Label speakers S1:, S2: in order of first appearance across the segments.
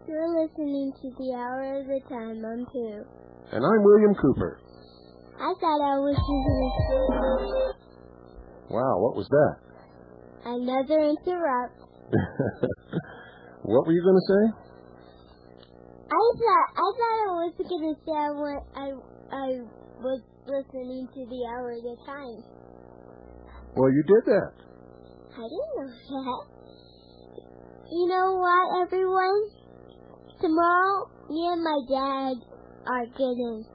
S1: You're listening to The Hour of the Time on 2.
S2: And I'm William Cooper.
S1: I thought I was using a speaker.
S2: Wow, what was that?
S1: Another interrupt.
S2: What were you going to say?
S1: I thought I was going to say I was listening to The Hour of the Time.
S2: Well, you did that.
S1: I didn't know that. You know what, everyone? Tomorrow, me and my dad are gonna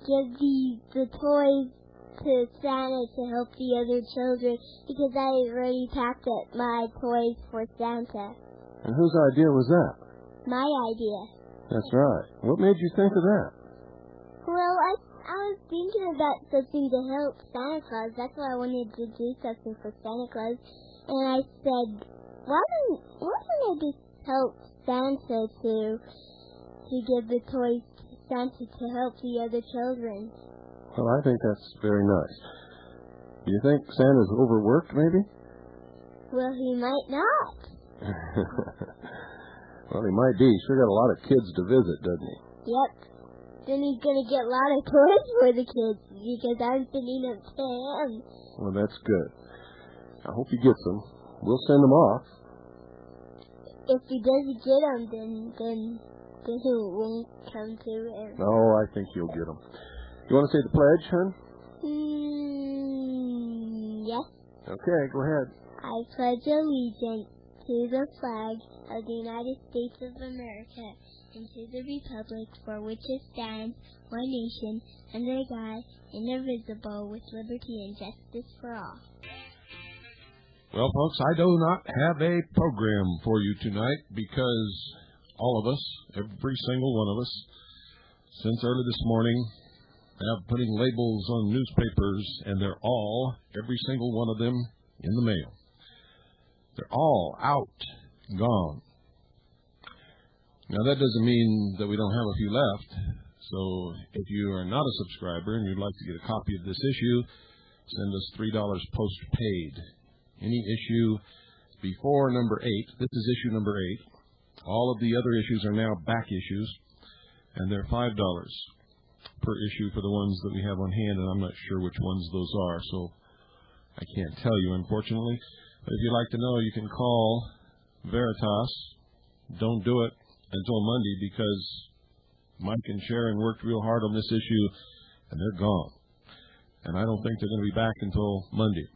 S1: give the toys to Santa to help the other children because I already packed up my toys for Santa.
S2: And whose idea was that?
S1: My idea.
S2: That's right. What made you think of that?
S1: Well, I was thinking about something to help Santa Claus. That's why I wanted to do something for Santa Claus. And I said, why don't I just help Santa to give the toys to Santa to help the other children?
S2: Well, I think that's very nice. Do you think Santa's overworked, maybe?
S1: Well, he might not.
S2: Well, he might be. He's sure got a lot of kids to visit, doesn't he?
S1: Yep. Then he's going to get a lot of toys for the kids because I'm sending them to him.
S2: Well, that's good. I hope he gets them. We'll send them off.
S1: If he doesn't get them, then he won't come to him.
S2: No, I think you'll get them. You want to say the pledge, hon?
S1: Yes.
S2: Okay, go ahead.
S1: I pledge allegiance to the flag of the United States of America and to the republic for which it stands, one nation, under God, indivisible, with liberty and justice for all.
S3: Well, folks, I do not have a program for you tonight because all of us, every single one of us, since early this morning, have putting labels on newspapers, and they're all, every single one of them, in the mail. They're all out, gone. Now, that doesn't mean that we don't have a few left. So if you are not a subscriber and you'd like to get a copy of this issue, send us $3 postpaid. Any issue before number 8, this is issue number 8. All of the other issues are now back issues, and they're $5 per issue for the ones that we have on hand, and I'm not sure which ones those are, so I can't tell you, unfortunately. But if you'd like to know, you can call Veritas. Don't do it until Monday because Mike and Sharon worked real hard on this issue, and they're gone. And I don't think they're going to be back until Monday.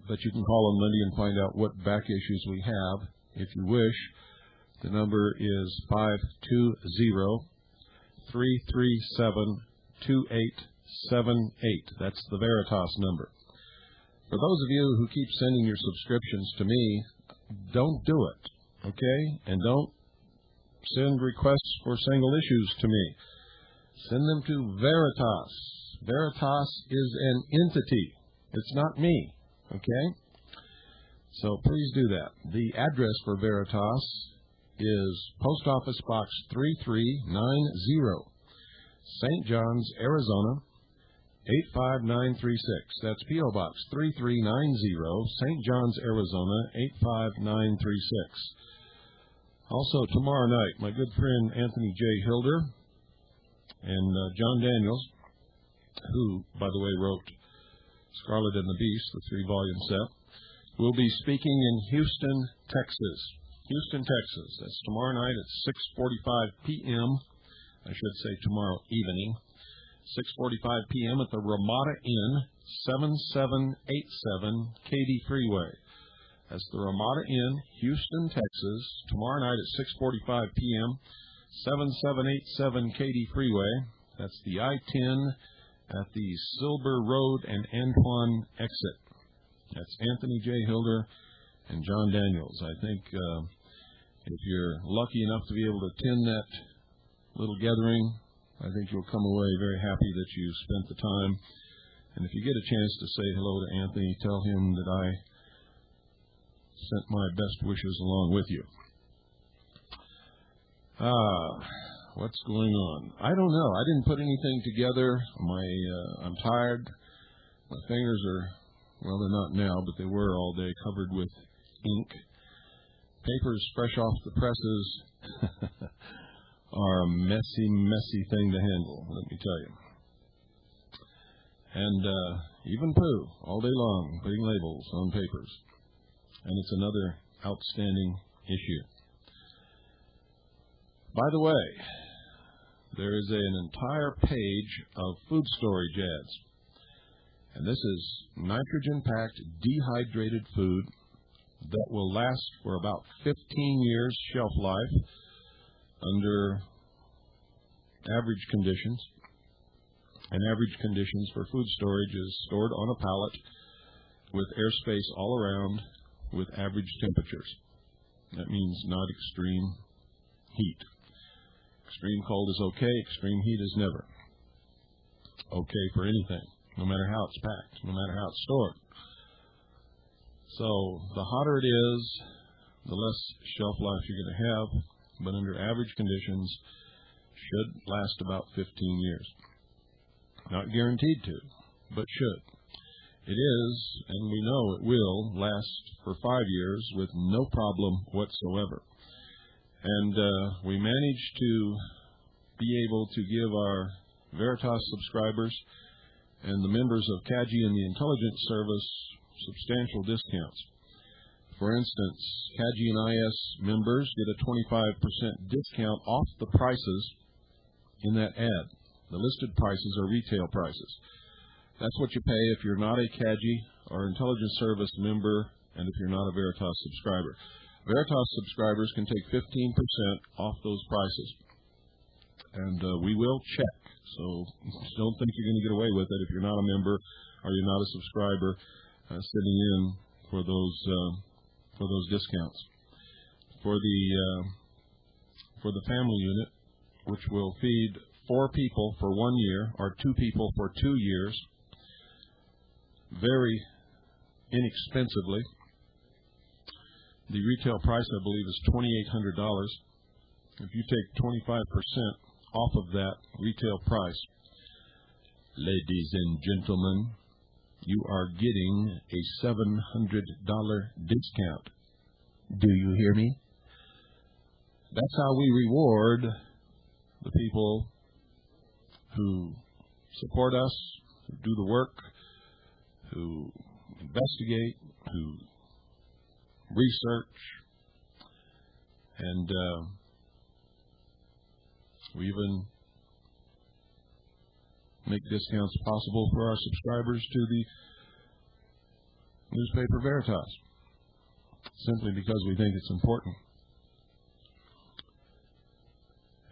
S3: But you can call on Monday and find out what back issues we have, if you wish. The number is 520-337-2878. That's the Veritas number. For those of you who keep sending your subscriptions to me, don't do it, okay? And don't send requests for single issues to me. Send them to Veritas. Veritas is an entity. It's not me, okay? So please do that. The address for Veritas is Post Office Box 3390, St. John's, Arizona, 85936. That's P.O. Box 3390, St. John's, Arizona, 85936. Also, tomorrow night, my good friend Anthony J. Hilder and John Daniels, who, by the way, wrote Scarlet and the Beast, the 3-volume set, will be speaking in Houston, Texas. Houston, Texas. That's tomorrow night at 6:45 p.m. I should say tomorrow evening. 6:45 p.m. at the Ramada Inn, 7787 Katy Freeway. That's the Ramada Inn, Houston, Texas. Tomorrow night at 6:45 p.m., 7787 Katy Freeway. That's the I-10 at the Silver Road and Antoine exit. That's Anthony J. Hilder and John Daniels. I think if you're lucky enough to be able to attend that little gathering, I think you'll come away very happy that you spent the time. And if you get a chance to say hello to Anthony, tell him that I sent my best wishes along with you. What's going on? I don't know. I didn't put anything together. I'm tired. My fingers are, well, they're not now, but they were all day, covered with ink. Papers fresh off the presses are a messy, messy thing to handle, let me tell you. And even poo, all day long, putting labels on papers. And it's another outstanding issue. By the way, there is an entire page of food storage ads. And this is nitrogen-packed, dehydrated food that will last for about 15 years shelf life under average conditions. And average conditions for food storage is stored on a pallet with airspace all around with average temperatures. That means not extreme heat. Extreme cold is okay, extreme heat is never okay for anything, no matter how it's packed, no matter how it's stored. So the hotter it is, the less shelf life you're going to have, but under average conditions should last about 15 years. Not guaranteed to, but should. It is, and we know it will, last for 5 years with no problem whatsoever. And we managed to be able to give our Veritas subscribers and the members of CAGI and the Intelligence Service substantial discounts. For instance, CAGI and IS members get a 25% discount off the prices in that ad. The listed prices are retail prices. That's what you pay if you're not a CAGI or Intelligence Service member and if you're not a Veritas subscriber. Veritas subscribers can take 15% off those prices. And we will check. So don't think you're going to get away with it if you're not a member or you're not a subscriber sitting in for those discounts. For the family unit, which will feed 4 people for 1 year or 2 people for 2 years, very inexpensively. The retail price, I believe, is $2,800. If you take 25% off of that retail price, ladies and gentlemen, you are getting a $700 discount. Do you hear me? That's how we reward the people who support us, who do the work, who investigate, who research, and we even make discounts possible for our subscribers to the newspaper Veritas, simply because we think it's important.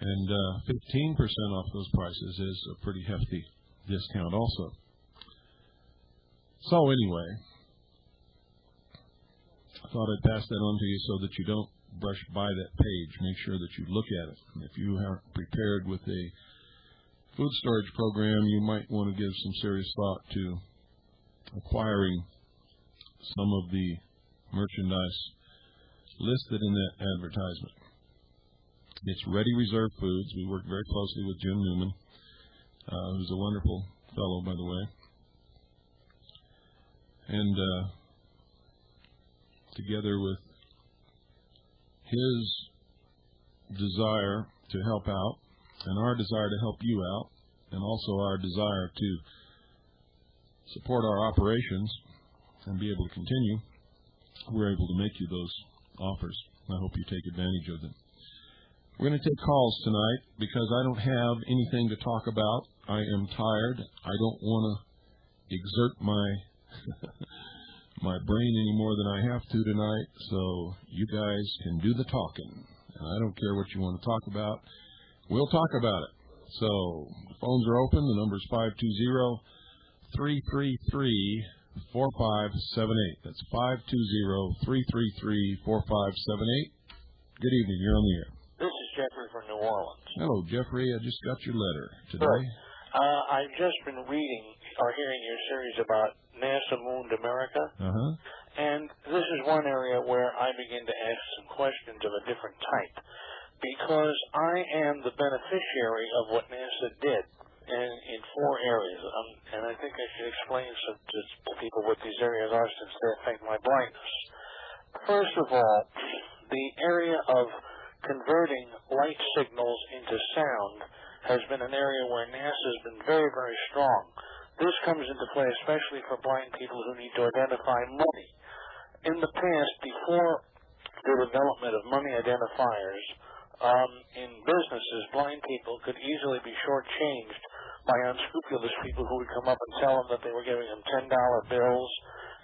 S3: And 15% off those prices is a pretty hefty discount also. So anyway, I thought I'd pass that on to you so that you don't brush by that page. Make sure that you look at it. And if you aren't prepared with a food storage program, you might want to give some serious thought to acquiring some of the merchandise listed in that advertisement. It's Ready Reserve Foods. We work very closely with Jim Newman, who's a wonderful fellow, by the way. And together with his desire to help out and our desire to help you out and also our desire to support our operations and be able to continue, we're able to make you those offers. I hope you take advantage of them. We're going to take calls tonight because I don't have anything to talk about. I am tired. I don't want to exert my my brain any more than I have to tonight, so you guys can do the talking. And I don't care what you want to talk about. We'll talk about it. So the phones are open. The number is 520-333-4578. That's 520-333-4578. Good evening. You're on the air.
S4: This is Jeffrey from New Orleans.
S3: Hello, Jeffrey. I just got your letter today.
S4: Good. I've just been reading or hearing your series about NASA Mooned America.
S3: Uh-huh.
S4: And this is one area where I begin to ask some questions of a different type. because I am the beneficiary of what NASA did in 4 areas. And I think I should explain to people what these areas are since they affect my blindness. First of all, the area of converting light signals into sound has been an area where NASA has been very, very strong. This comes into play especially for blind people who need to identify money. In the past, before the development of money identifiers, in businesses, blind people could easily be shortchanged by unscrupulous people who would come up and tell them that they were giving them $10 bills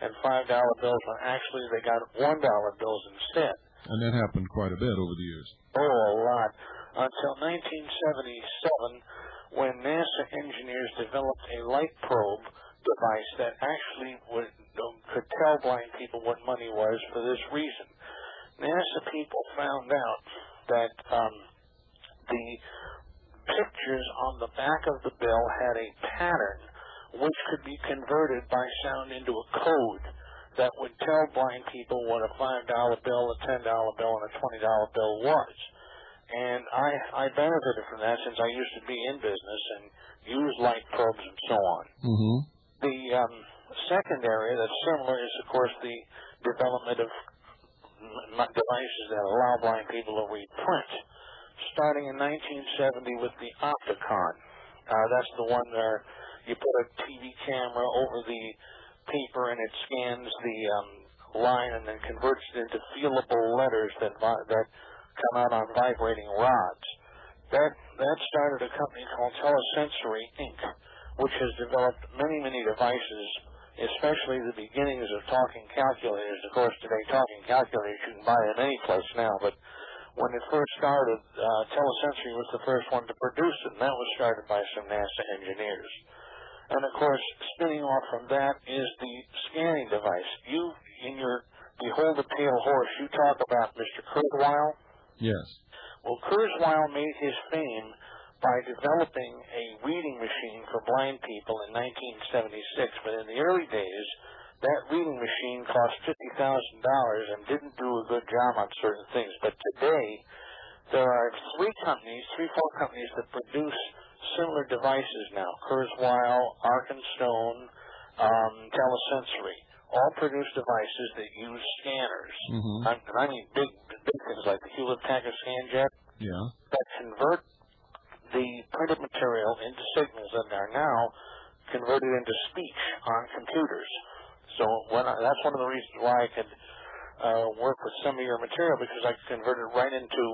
S4: and $5 bills when actually they got $1 bills instead.
S3: And that happened quite a bit over the years.
S4: Oh, a lot. Until 1977, when NASA engineers developed a light probe device that actually could tell blind people what money was for this reason. NASA people found out that the pictures on the back of the bill had a pattern which could be converted by sound into a code that would tell blind people what a $5 bill, a $10 bill, and a $20 bill was. And I benefited from that since I used to be in business and use light probes and so on.
S3: Mm-hmm.
S4: The second area that's similar is, of course, the development of devices that allow blind people to read print, starting in 1970 with the Opticon. That's the one where you put a TV camera over the paper and it scans the line and then converts it into feelable letters that come out on vibrating rods. That started a company called Telesensory Inc., which has developed many, many devices, especially the beginnings of talking calculators. Of course, today talking calculators you can buy in any place now, but when it first started, Telesensory was the first one to produce it, and that was started by some NASA engineers. And, of course, spinning off from that is the scanning device. You, in your Behold a Pale Horse, you talk about Mr. Kurzweil.
S3: Yes.
S4: Well, Kurzweil made his fame by developing a reading machine for blind people in 1976. But in the early days, that reading machine cost $50,000 and didn't do a good job on certain things. But today, there are 4 companies that produce similar devices now. Kurzweil, Arkenstone, Telesensory, all produce devices that use scanners.
S3: Mm-hmm.
S4: I mean big things like the Hewlett-Packard ScanJet that convert the printed material into signals that are now converted into speech on computers. So that's one of the reasons why I could work with some of your material, because I could convert it right into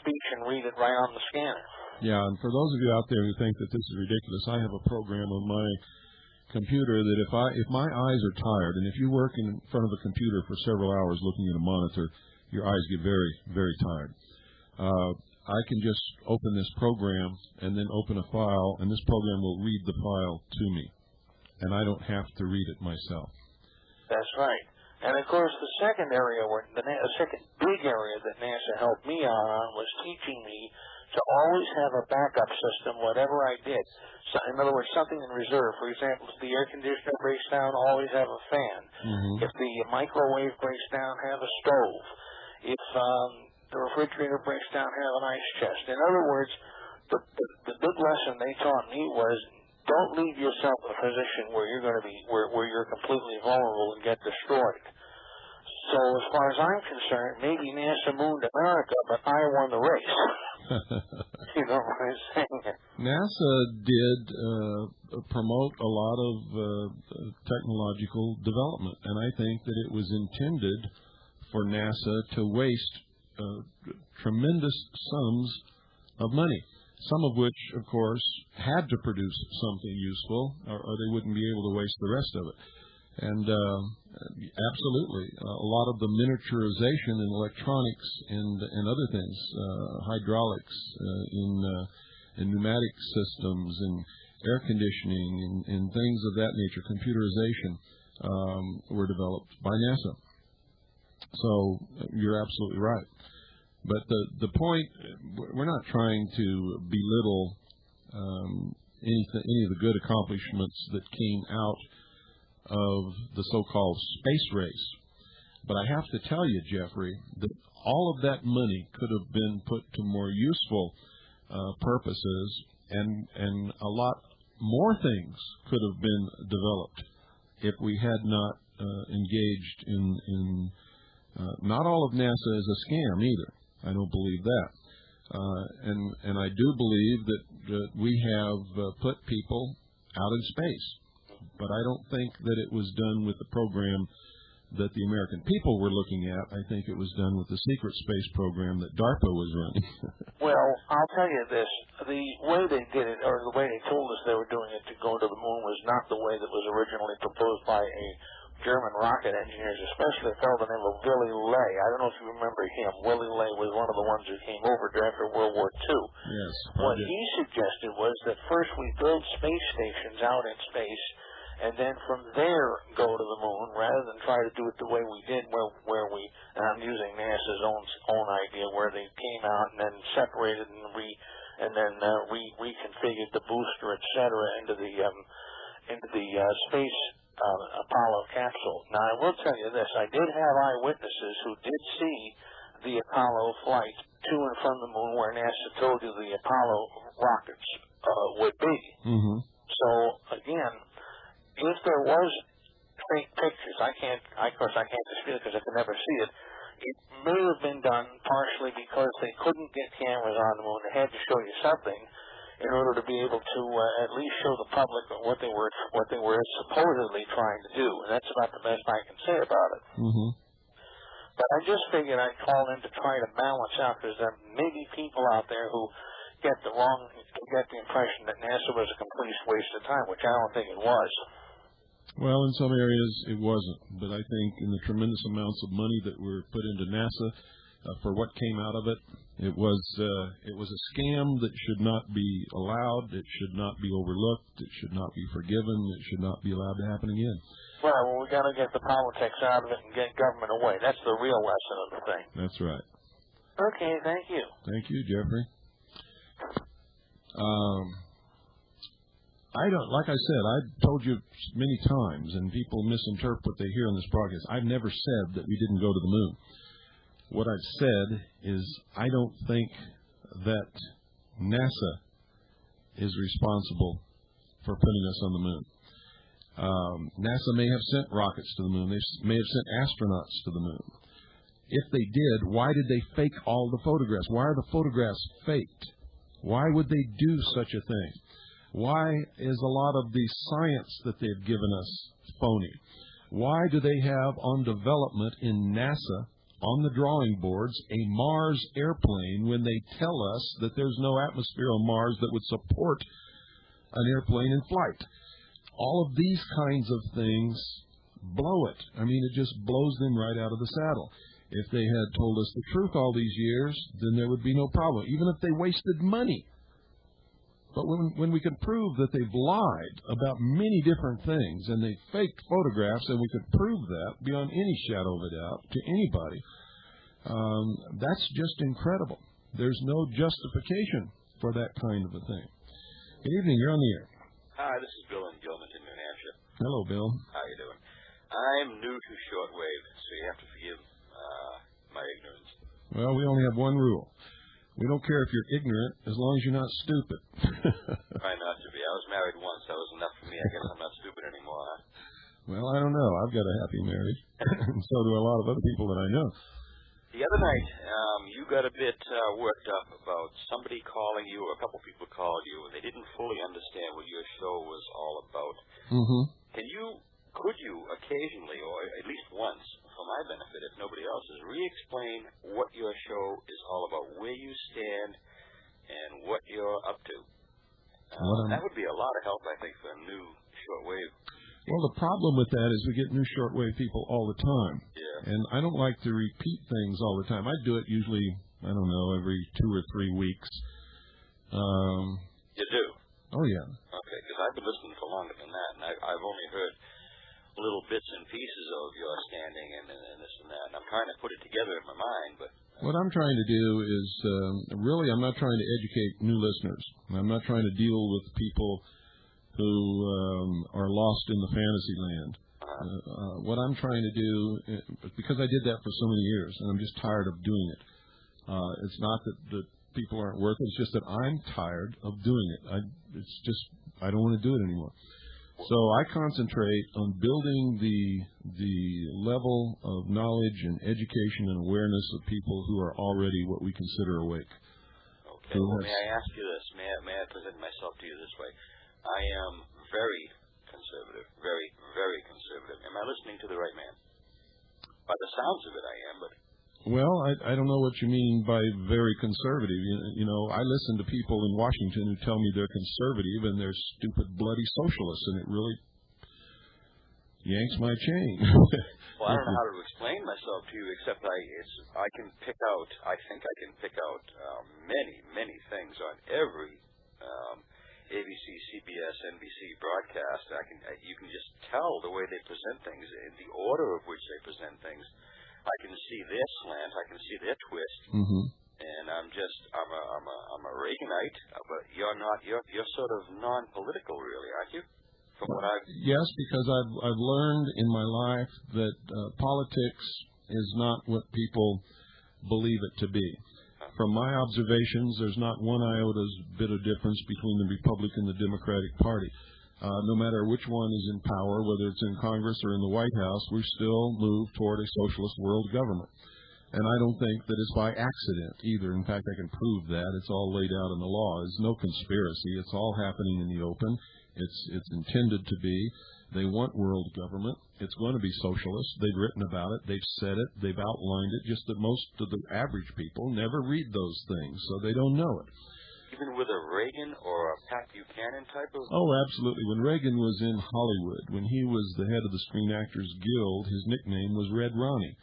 S4: speech and read it right on the scanner.
S3: Yeah, and for those of you out there who think that this is ridiculous, I have a program on my computer that if my eyes are tired, and if you work in front of a computer for several hours looking at a monitor, your eyes get very, very tired. I can just open this program and then open a file, and this program will read the file to me, and I don't have to read it myself.
S4: That's right. And, of course, the second area, the second big area that NASA helped me out on was teaching me to always have a backup system, whatever I did. So, in other words, something in reserve. For example, if the air conditioner breaks down, always have a fan.
S3: Mm-hmm.
S4: If the microwave breaks down, have a stove. If the refrigerator breaks down, have an ice chest. In other words, the big lesson they taught me was don't leave yourself in a position where you're going to be where you're completely vulnerable and get destroyed. So as far as I'm concerned, maybe NASA mooned America, but I won the race. You know what I'm saying?
S3: NASA did promote a lot of technological development, and I think that it was intended for NASA to waste tremendous sums of money, some of which, of course, had to produce something useful, or they wouldn't be able to waste the rest of it. And absolutely, a lot of the miniaturization in electronics and other things, hydraulics, in pneumatic systems and air conditioning and things of that nature, computerization, were developed by NASA. So you're absolutely right. But the point, we're not trying to belittle any of the good accomplishments that came out of the so-called space race. But I have to tell you, Jeffrey, that all of that money could have been put to more useful purposes, and a lot more things could have been developed if we had not engaged in not all of NASA is a scam either. I don't believe that. And I do believe that we have put people out in space. But I don't think that it was done with the program that the American people were looking at. I think it was done with the secret space program that DARPA was running.
S4: Well, I'll tell you this. The way they did it, or the way they told us they were doing it to go to the moon, was not the way that was originally proposed by a German rocket engineers, especially a fellow named Willy Ley. I don't know if you remember him. Willy Ley was one of the ones who came over after World War II.
S3: Yes.
S4: What he suggested was that first we build space stations out in space, and then from there go to the moon, rather than try to do it the way we did, where we, and I'm using NASA's own idea, where they came out and then separated and reconfigured the booster, etc., into the space Apollo capsule. Now, I will tell you this: I did have eyewitnesses who did see the Apollo flight to and from the moon, where NASA told you the Apollo rockets would be.
S3: Mm-hmm.
S4: So again, if there was fake pictures, of course I can't dispute it because I could never see it. It may have been done partially because they couldn't get cameras on the moon. They had to show you something in order to be able to at least show the public what they were supposedly trying to do. And that's about the best I can say about it.
S3: Mm-hmm.
S4: But I just figured I'd call in to try to balance out, because there may be people out there who get the impression that NASA was a complete waste of time, which I don't think it was.
S3: Well, in some areas it wasn't, but I think in the tremendous amounts of money that were put into NASA for what came out of it, it was a scam that should not be allowed. It should not be overlooked. It should not be forgiven. It should not be allowed to happen again.
S4: Well, we got to get the politics out of it and get government away. That's the real lesson of the thing.
S3: That's right.
S4: Okay, thank you.
S3: Thank you, Jeffrey. Like I said, I've told you many times, and people misinterpret what they hear on this broadcast. I've never said that we didn't go to the moon. What I've said is I don't think that NASA is responsible for putting us on the moon. NASA may have sent rockets to the moon. They may have sent astronauts to the moon. If they did, why did they fake all the photographs? Why are the photographs faked? Why would they do such a thing? Why is a lot of the science that they've given us phony? Why do they have on development in NASA, on the drawing boards, a Mars airplane when they tell us that there's no atmosphere on Mars that would support an airplane in flight? All of these kinds of things blow it. I mean, it just blows them right out of the saddle. If they had told us the truth all these years, then there would be no problem, even if they wasted money. But when we can prove that they've lied about many different things and they faked photographs, and we could prove that beyond any shadow of a doubt to anybody, that's just incredible. There's no justification for that kind of a thing. Good evening. You're on the air.
S5: Hi, this is Bill in Gilmanton, New Hampshire.
S3: Hello, Bill.
S5: How you doing? I'm new to shortwave, so you have to forgive my ignorance.
S3: Well, we only have one rule. We don't care if you're ignorant as long as you're not stupid.
S5: Try not to be. I was married once. That was enough for me. I guess I'm not stupid anymore, huh?
S3: Well, I don't know. I've got a happy marriage, and so do a lot of other people that I know.
S5: The other night, you got a bit worked up about somebody calling you, or a couple people called you, and they didn't fully understand what your show was all about.
S3: Mm-hmm.
S5: Could you occasionally, or at least once, for my benefit, if nobody else's, re-explain what your show is all about, where you stand, and what you're up to? That would be a lot of help, I think, for a new shortwave.
S3: Well, the problem with that is we get new shortwave people all the time.
S5: Yeah.
S3: And I don't like to repeat things all the time. I do it usually, I don't know, every 2 or 3 weeks.
S5: You do?
S3: Oh, yeah.
S5: Okay, because I've been listening for longer than that, and I've only heard little bits and pieces of your standing and this and that, and I'm trying to put it together in my mind, but...
S3: What I'm trying to do is, really, I'm not trying to educate new listeners. I'm not trying to deal with people who are lost in the fantasy land. What I'm trying to do, because I did that for so many years, and I'm just tired of doing it. It's not that people aren't worth it. It's just that I'm tired of doing it. I don't want to do it anymore. So I concentrate on building the level of knowledge and education and awareness of people who are already what we consider awake.
S5: Okay. Well, may I ask you this? May I present myself to you this way? I am very conservative, very, very conservative. Am I listening to the right man? By the sounds of it, I am, but...
S3: Well, I don't know what you mean by very conservative. You know, I listen to people in Washington who tell me they're conservative and they're stupid, bloody socialists, and it really yanks my chain.
S5: Well, I don't know how to explain myself to you, except I can pick out, I think I can pick out many, many things on every ABC, CBS, NBC broadcast. You can just tell the way they present things, in the order of which they present things. I can see their slant, I can see their twist, and I'm a Reaganite, but you're not. You're sort of non-political, really, aren't you? From what I've
S3: Yes, because I've learned in my life that politics is not what people believe it to be. From my observations, there's not one iota bit of difference between the Republican and the Democratic Party. No matter which one is in power, whether it's in Congress or in the White House, we still move toward a socialist world government. And I don't think that it's by accident either. In fact, I can prove that. It's all laid out in the law. There's no conspiracy. It's all happening in the open. It's intended to be. They want world government. It's going to be socialist. They've written about it. They've said it. They've outlined it. Just that most of the average people never read those things, so they don't know it.
S5: Even with a Reagan or a Pat Buchanan type of...
S3: Oh, absolutely. When Reagan was in Hollywood, when he was the head of the Screen Actors Guild, his nickname was Red Ronnie.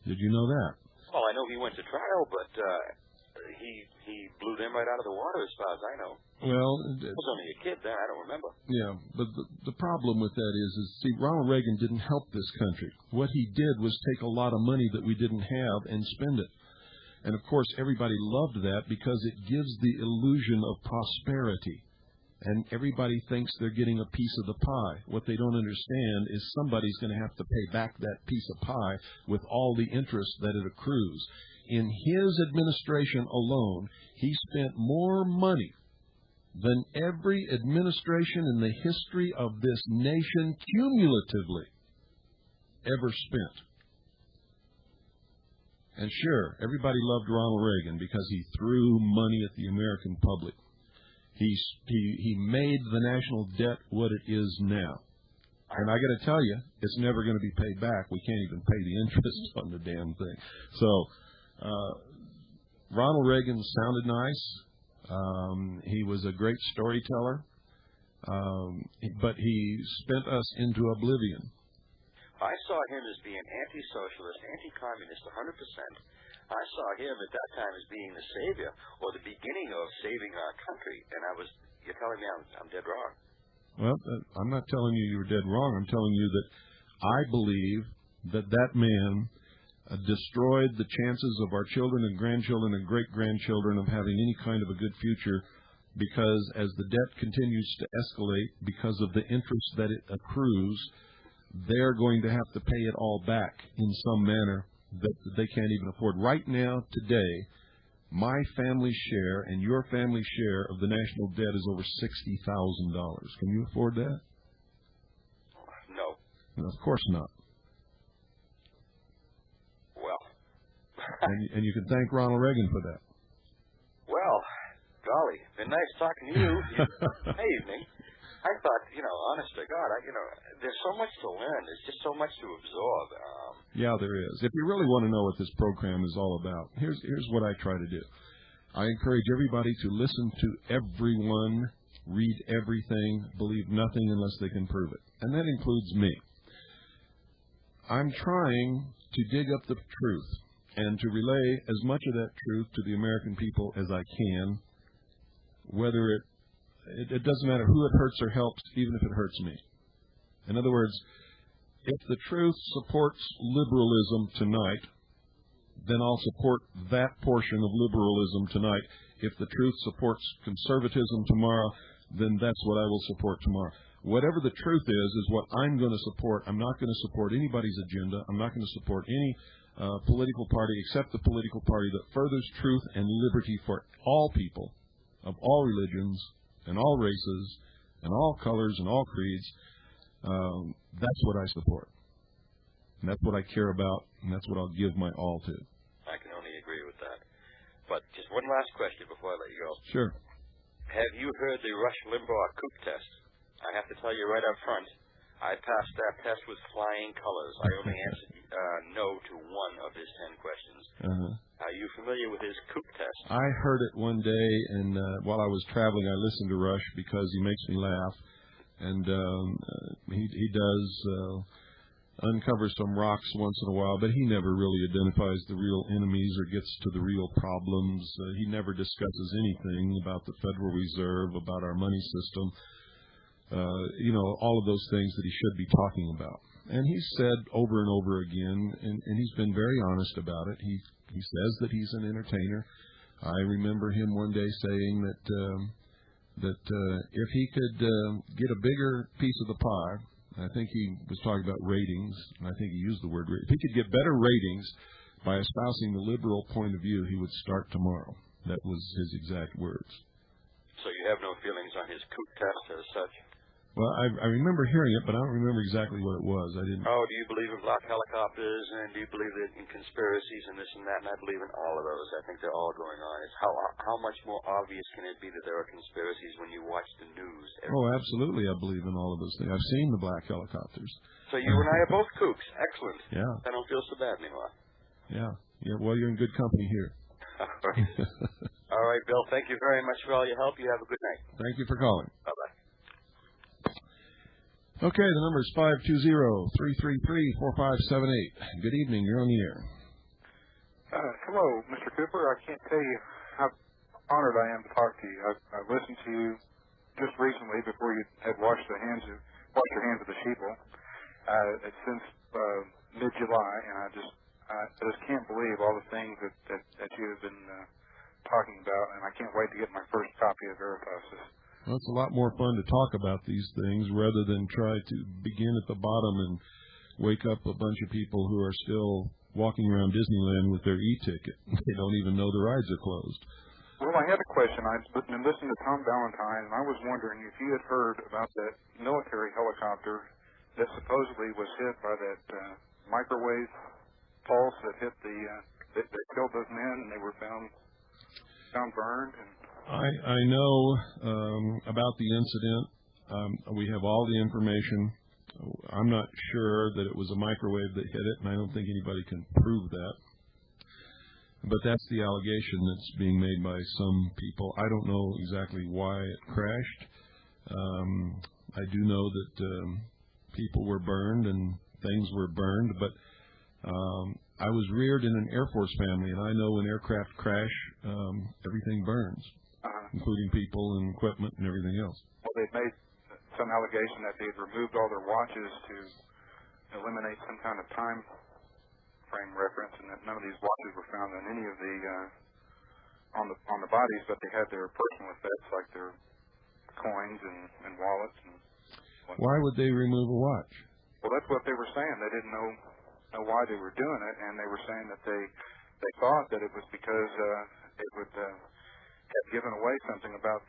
S3: Did you know that?
S5: Well, I know he went to trial, but he blew them right out of the water as far as I know.
S3: Well...
S5: I was only a kid then. I don't remember.
S3: Yeah, but the problem with that is, see, Ronald Reagan didn't help this country. What he did was take a lot of money that we didn't have and spend it. And, of course, everybody loved that because it gives the illusion of prosperity. And everybody thinks they're getting a piece of the pie. What they don't understand is somebody's going to have to pay back that piece of pie with all the interest that it accrues. In his administration alone, he spent more money than every administration in the history of this nation cumulatively ever spent. And sure, everybody loved Ronald Reagan because he threw money at the American public. He made the national debt what it is now. And I got to tell you, it's never going to be paid back. We can't even pay the interest on the damn thing. So, Ronald Reagan sounded nice. He was a great storyteller. But he spent us into oblivion.
S5: I saw him as being anti-socialist, anti-communist, 100%. I saw him at that time as being the savior, or the beginning of saving our country. And you're telling me I'm dead wrong.
S3: Well, I'm not telling you were dead wrong. I'm telling you that I believe that man destroyed the chances of our children and grandchildren and great-grandchildren of having any kind of a good future, because as the debt continues to escalate because of the interest that it accrues, they're going to have to pay it all back in some manner that they can't even afford. Right now, today, my family share and your family share of the national debt is over $60,000. Can you afford that?
S5: No.
S3: No, of course not.
S5: Well.
S3: and you can thank Ronald Reagan for that.
S5: Well, golly, been nice talking to you. Evening. I thought, honest to God, there's so much to learn. There's just so much to absorb.
S3: Yeah, there is. If you really want to know what this program is all about, here's what I try to do. I encourage everybody to listen to everyone, read everything, believe nothing unless they can prove it. And that includes me. I'm trying to dig up the truth and to relay as much of that truth to the American people as I can, whether it doesn't matter who it hurts or helps, even if it hurts me. In other words, if the truth supports liberalism tonight, then I'll support that portion of liberalism tonight. If the truth supports conservatism tomorrow, then that's what I will support tomorrow. whatever the truth is what I'm going to support. I'm not going to support anybody's agenda. I'm not going to support any political party except the political party that furthers truth and liberty for all people of all religions and all races and all colors and all creeds. That's what I support. And that's what I care about, and that's what I'll give my all to.
S5: I can only agree with that. But just one last question before I let you go.
S3: Sure.
S5: Have you heard the Rush Limbaugh kook test? I have to tell you right up front, I passed that test with flying colors. I only answered no to one of his 10 questions. Are you familiar with his kook test?
S3: I heard it one day, and while I was traveling, I listened to Rush because he makes me laugh. And he does uncover some rocks once in a while, but he never really identifies the real enemies or gets to the real problems. He never discusses anything about the Federal Reserve, about our money system, all of those things that he should be talking about. And he's said over and over again, and he's been very honest about it. He says that he's an entertainer. I remember him one day saying that if he could get a bigger piece of the pie, I think he was talking about ratings, and I think he used the word ratings. If he could get better ratings by espousing the liberal point of view, he would start tomorrow. That was his exact words.
S5: So you have no feelings on his kook test as such?
S3: Well, I remember hearing it, but I don't remember exactly what it was. I didn't.
S5: Oh, do you believe in black helicopters, and do you believe in conspiracies and this and that? And I believe in all of those. I think they're all going on. It's how much more obvious can it be that there are conspiracies when you watch the news?
S3: Oh, absolutely, I believe in all of those things. I've seen the black helicopters.
S5: So you and I are both kooks. Excellent.
S3: Yeah.
S5: I don't feel so bad anymore.
S3: Yeah. Well, you're in good company here.
S5: All right. All right, Bill. Thank you very much for all your help. You have a good night.
S3: Thank you for calling.
S5: Bye-bye.
S3: Okay, the number is 520-333-4578. Good evening. You're on the air.
S6: Hello, Mr. Cooper. I can't tell you how honored I am to talk to you. I listened to you just recently before you had washed your hands of the sheeple. It's since mid-July, and I just can't believe all the things that you have been talking about, and I can't wait to get my first copy of Veritas.
S3: Well, it's a lot more fun to talk about these things rather than try to begin at the bottom and wake up a bunch of people who are still walking around Disneyland with their e-ticket. They don't even know the rides are closed.
S6: Well, I had a question. I've been listening to Tom Valentine, and I was wondering if you had heard about that military helicopter that supposedly was hit by that microwave pulse that hit that killed those men, and they were found burned. And
S3: I know about the incident. We have all the information. I'm not sure that it was a microwave that hit it, and I don't think anybody can prove that. But that's the allegation that's being made by some people. I don't know exactly why it crashed. I do know that people were burned and things were burned, but I was reared in an Air Force family, and I know when aircraft crash, everything burns, including people and equipment and everything else.
S6: Well, they've made some allegation that they've removed all their watches to eliminate some kind of time frame reference, and that none of these watches were found on any of the on the bodies, but they had their personal effects like their coins and wallets. And
S3: why would they remove a watch?
S6: Well, that's what they were saying. They didn't know why they were doing it, and they were saying that they thought that it was because it would have given away something about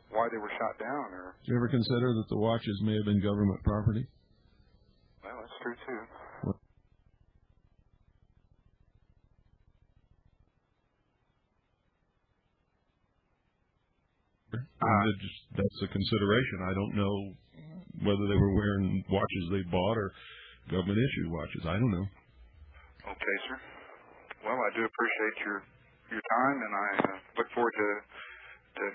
S6: why they were shot down. Or
S3: did you ever consider that the watches may have been government property?
S6: Well, that's true too. That's
S3: a consideration. I don't know whether they were wearing watches they bought or government-issued watches. I don't know.
S6: Okay, sir. Well, I do appreciate your time, and I look forward to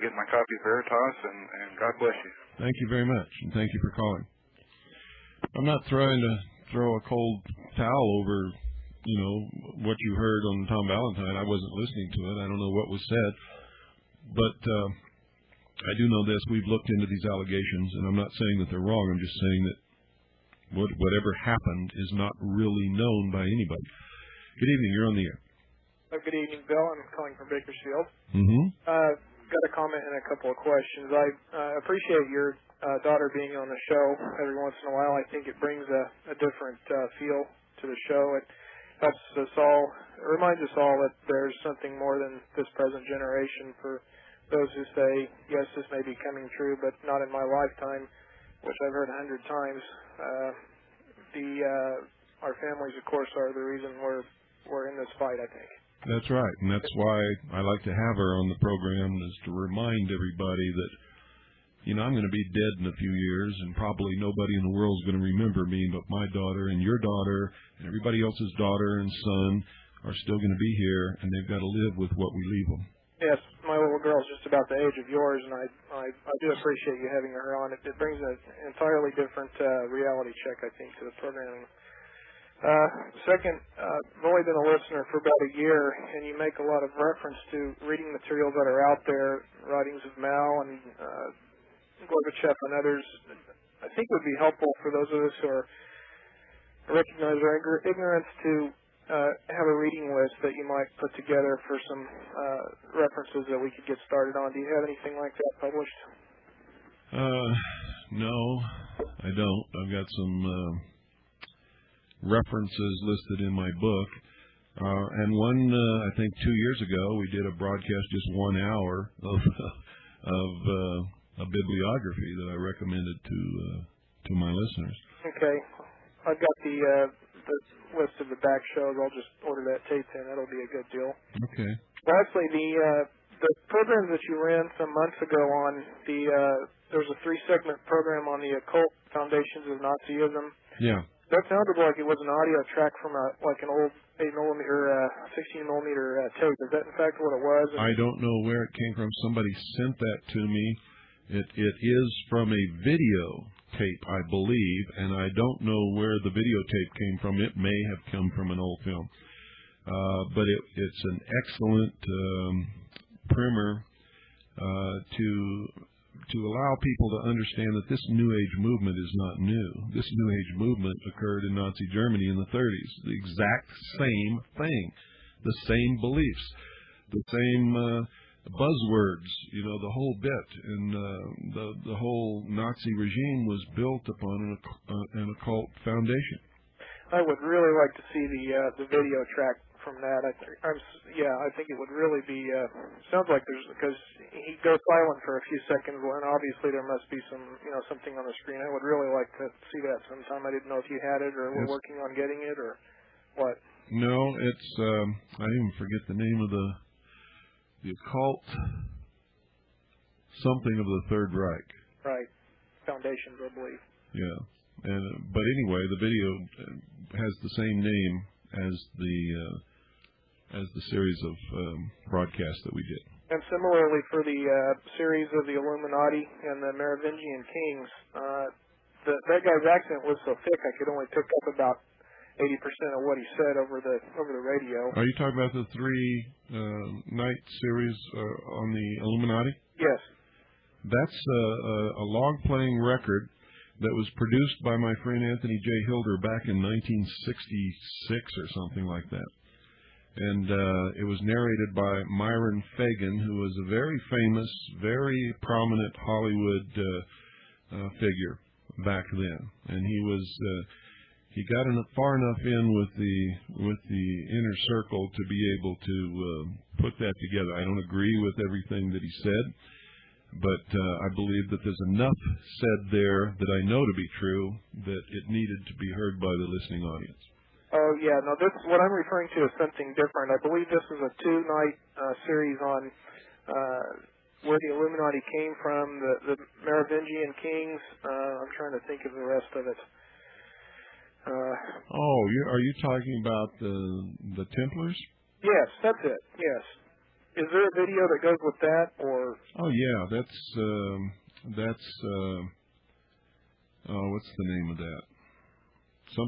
S6: getting my copy of Veritas, and God bless you.
S3: Thank you very much, and thank you for calling. I'm not trying to throw a cold towel over, what you heard on Tom Valentine. I wasn't listening to it. I don't know what was said. But I do know this. We've looked into these allegations, and I'm not saying that they're wrong. I'm just saying that whatever happened is not really known by anybody. Good evening. You're on the air.
S7: Good evening, Bill. I'm calling from Bakersfield.
S3: Mm-hmm.
S7: got a comment and a couple of questions. I appreciate your daughter being on the show every once in a while. I think it brings a different feel to the show. It helps us all, it reminds us all that there's something more than this present generation. For those who say, yes, this may be coming true, but not in my lifetime, which I've heard 100 times. Our families, of course, are the reason we're in this fight, I think.
S3: That's right, and that's why I like to have her on the program, is to remind everybody that, I'm going to be dead in a few years, and probably nobody in the world is going to remember me, but my daughter and your daughter and everybody else's daughter and son are still going to be here, and they've got to live with what we leave them.
S7: Yes, my little girl's just about the age of yours, and I do appreciate you having her on. It brings an entirely different reality check, I think, to the programming. Second, I've only been a listener for about a year, and you make a lot of reference to reading materials that are out there, writings of Mao and Gorbachev and others. I think it would be helpful for those of us who recognize our ignorance to have a reading list that you might put together for some references that we could get started on. Do you have anything like that published?
S3: No, I don't. I've got some references listed in my book. And one, I think 2 years ago, we did a broadcast, just 1 hour of a bibliography that I recommended to my listeners.
S7: Okay. I've got the list of the back shows. I'll just order that tape in. That'll be a good deal.
S3: Okay.
S7: Lastly, the program that you ran some months ago on there was a 3-segment program on the occult foundations of Nazism.
S3: Yeah.
S7: That sounded like it was an audio track from an old 16 millimeter tape. Is that in fact what it was?
S3: I don't know where it came from. Somebody sent that to me. It is from a video tape, I believe, and I don't know where the videotape came from. It may have come from an old film. But it's an excellent primer to allow people to understand that this New Age movement is not new. This New Age movement occurred in Nazi Germany in the 30s. The exact same thing, the same beliefs, the same buzzwords, the whole bit. And the whole Nazi regime was built upon an occult foundation.
S7: I would really like to see the video track from that. I think it would really be. Sounds like because he goes silent for a few seconds, and obviously there must be something on the screen. I would really like to see that sometime. I didn't know if you had it or were working on getting it or what.
S3: No, it's I even forget the name of the occult something of the Third Reich.
S7: Right, Foundations, I believe.
S3: Yeah, but anyway, the video has the same name as the series of broadcasts that we did.
S7: And similarly for the series of the Illuminati and the Merovingian Kings, that guy's accent was so thick I could only pick up about 80% of what he said over the radio.
S3: Are you talking about the 3-night series on the Illuminati?
S7: Yes.
S3: That's a long-playing record that was produced by my friend Anthony J. Hilder back in 1966 or something like that. And it was narrated by Myron Fagan, who was a very famous, very prominent Hollywood figure back then. And he got far enough in with the inner circle to be able to put that together. I don't agree with everything that he said, but I believe that there's enough said there that I know to be true that it needed to be heard by the listening audience.
S7: Oh, yeah. No, what I'm referring to is something different. I believe this is a 2-night series on where the Illuminati came from, the Merovingian Kings. I'm trying to think of the rest of it.
S3: Are you talking about the Templars?
S7: Yes, that's it. Yes. Is there a video that goes with that, or?
S3: Oh yeah, that's what's the name of that?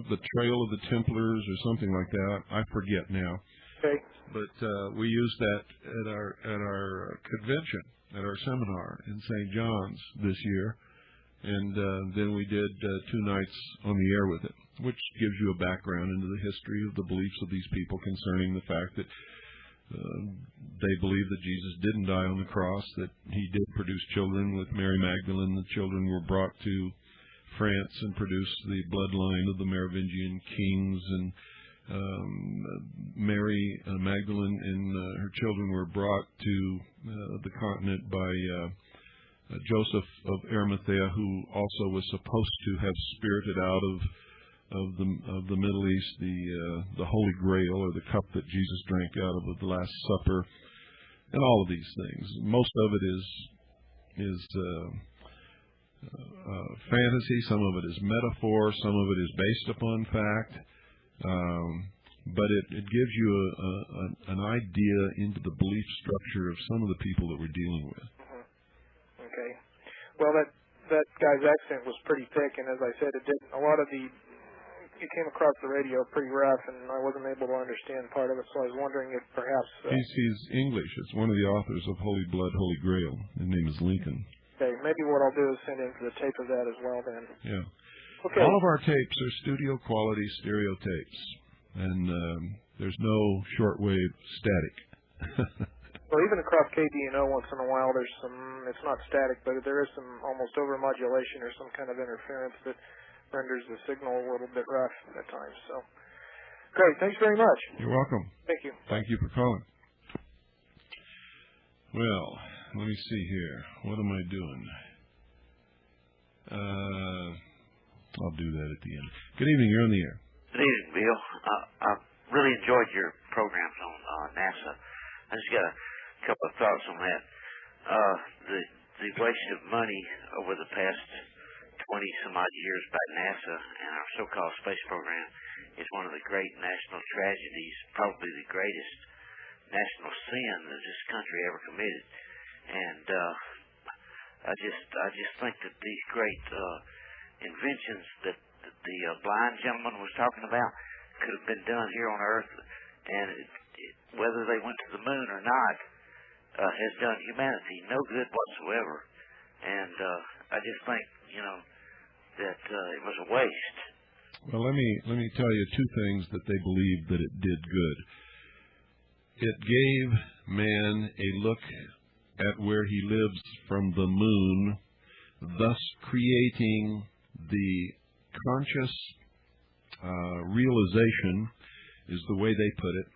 S3: The Trail of the Templars or something like that. I forget now.
S7: Okay.
S3: But we used that at our convention, at our seminar in St. John's this year, and then we did 2 nights on the air with it, which gives you a background into the history of the beliefs of these people concerning the fact that they believe that Jesus didn't die on the cross, that he did produce children with Mary Magdalene. The children were brought to France and produced the bloodline of the Merovingian kings, and Mary Magdalene and her children were brought to the continent by Joseph of Arimathea, who also was supposed to have spirited out of the Middle East the Holy Grail, or the cup that Jesus drank out of at the Last Supper, and all of these things. Most of it is fantasy. Some of it is metaphor. Some of it is based upon fact. But it gives you an idea into the belief structure of some of the people that we're dealing with.
S7: Mm-hmm. Okay. Well, that guy's accent was pretty thick, and as I said, it came across the radio pretty rough, and I wasn't able to understand part of it, so I was wondering if perhaps...
S3: He's English. It's one of the authors of Holy Blood, Holy Grail. His name is Lincoln.
S7: Okay, maybe what I'll do is send in for the tape of that as well then.
S3: Yeah.
S7: Okay.
S3: All of our tapes are studio quality stereo tapes, and there's no shortwave static.
S7: Well, even across KDNO once in a while there's some, it's not static, but there is some almost overmodulation or some kind of interference that renders the signal a little bit rough at times. So, great. Thanks very much.
S3: You're welcome.
S7: Thank you.
S3: Thank you for calling. Well, let me see here. What am I doing? I'll do that at the end. Good evening. You're on the air.
S8: Good evening, Bill. I really enjoyed your programs on NASA. I just got a couple of thoughts on that. The waste of money over the past 20-some-odd years by NASA and our so-called space program is one of the great national tragedies, probably the greatest national sin that this country ever committed. And I just think that these great inventions that the blind gentleman was talking about could have been done here on Earth, and whether they went to the moon or not has done humanity no good whatsoever. And I just think, that it was a waste.
S3: Well, let me tell you two things that they believe that it did good. It gave man a look at where he lives from the moon, thus creating the conscious realization, is the way they put it,